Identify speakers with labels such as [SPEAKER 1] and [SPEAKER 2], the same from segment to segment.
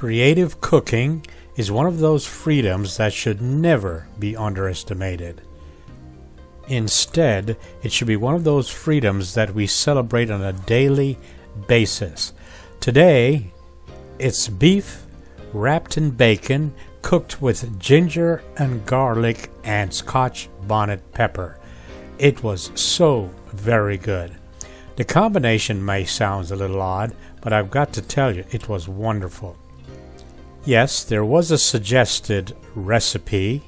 [SPEAKER 1] Creative cooking is one of those freedoms that should never be underestimated. Instead, it should be one of those freedoms that we celebrate on a daily basis. Today, it's beef wrapped in bacon, cooked with ginger and garlic and Scotch bonnet pepper. It was so very good. The combination may sound a little odd, but I've got to tell you, it was wonderful. Yes, there was a suggested recipe,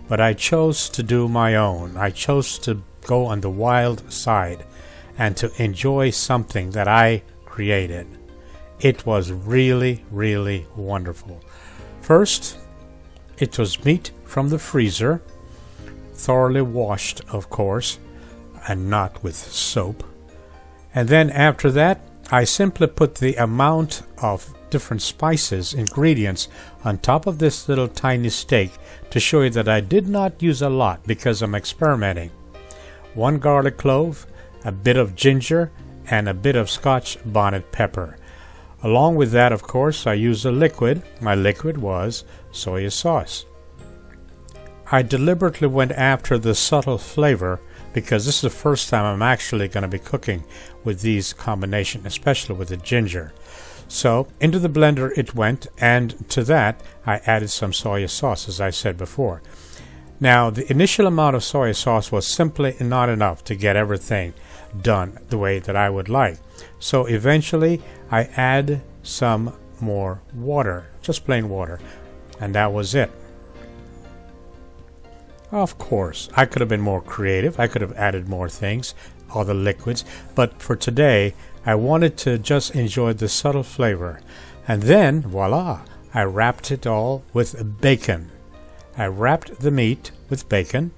[SPEAKER 1] but I chose to do my own. I chose to go on the wild side and to enjoy something that I created. It was really, really wonderful. First, it was meat from the freezer, thoroughly washed, of course, and not with soap. And then after that, I simply put the amount of different spices, ingredients, on top of this little tiny steak to show you that I did not use a lot because I'm experimenting. 1 garlic clove, a bit of ginger, and a bit of Scotch bonnet pepper. Along with that, of course, I used a liquid. My liquid was soy sauce. I deliberately went after the subtle flavor because this is the first time I'm actually going to be cooking with these combinations, especially with the ginger. So into the blender it went, and to that I added some soy sauce, as I said before. Now, the initial amount of soy sauce was simply not enough to get everything done the way that I would like. So eventually I add some more water, just plain water, and that was it. Of course, I could have been more creative. I could have added more things, other liquids, but for today, I wanted to just enjoy the subtle flavor. And then, voila, I wrapped it all with bacon. I wrapped the meat with bacon,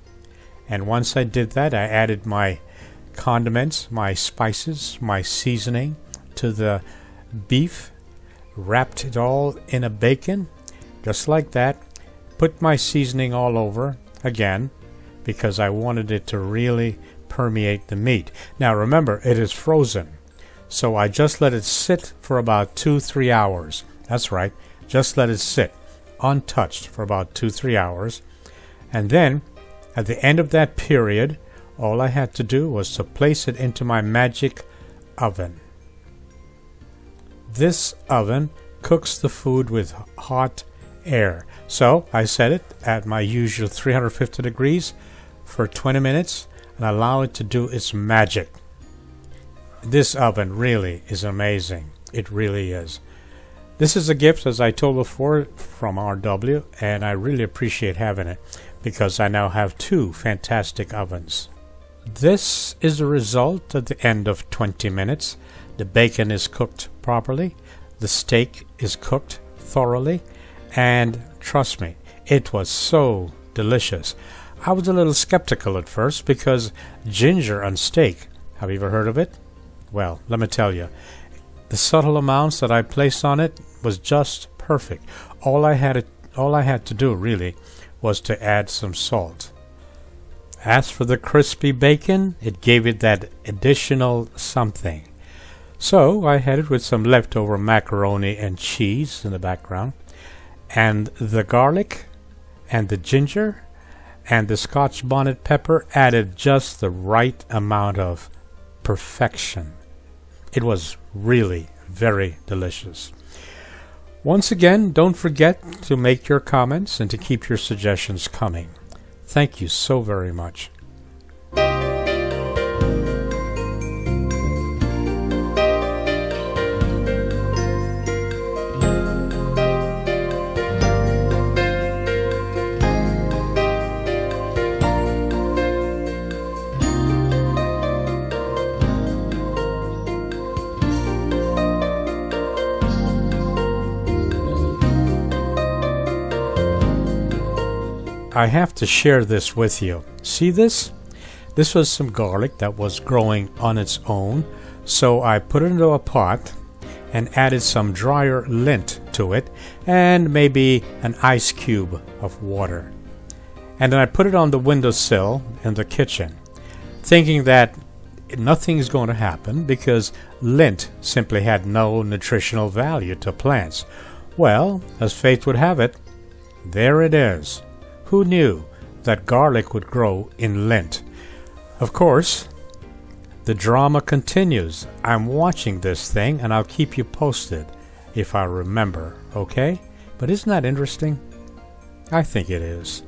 [SPEAKER 1] and once I did that, I added my condiments, my spices, my seasoning to the beef, wrapped it all in a bacon, just like that, put my seasoning all over again because I wanted it to really permeate the meat. Now remember, it is frozen, so I just let it sit for about 2-3 hours. That's right, just let it sit untouched for about 2-3 hours, and then at the end of that period, all I had to do was to place it into my magic oven. This oven cooks the food with hot air. So I set it at my usual 350 degrees for 20 minutes and allow it to do its magic. This oven really is amazing. It really is. This is a gift, as I told before, from RW, and I really appreciate having it because I now have 2 fantastic ovens. This is the result at the end of 20 minutes. The bacon is cooked properly. The steak is cooked thoroughly. And trust me, it was so delicious. I was a little skeptical at first because ginger on steak, have you ever heard of it? Well, let me tell you, the subtle amounts that I placed on it was just perfect. All I had to do really was to add some salt. As for the crispy bacon, it gave it that additional something. So I had it with some leftover macaroni and cheese in the background, and the garlic and the ginger and the Scotch bonnet pepper added just the right amount of perfection. It was really very delicious. Once again, don't forget to make your comments and to keep your suggestions coming. Thank you so very much. I have to share this with you. See this? This was some garlic that was growing on its own, so I put it into a pot and added some drier lint to it and maybe an ice cube of water. And then I put it on the windowsill in the kitchen, thinking that nothing's going to happen because lint simply had no nutritional value to plants. Well, as fate would have it, there it is. Who knew that garlic would grow in Lent? Of course, the drama continues. I'm watching this thing, and I'll keep you posted if I remember, okay? But isn't that interesting? I think it is.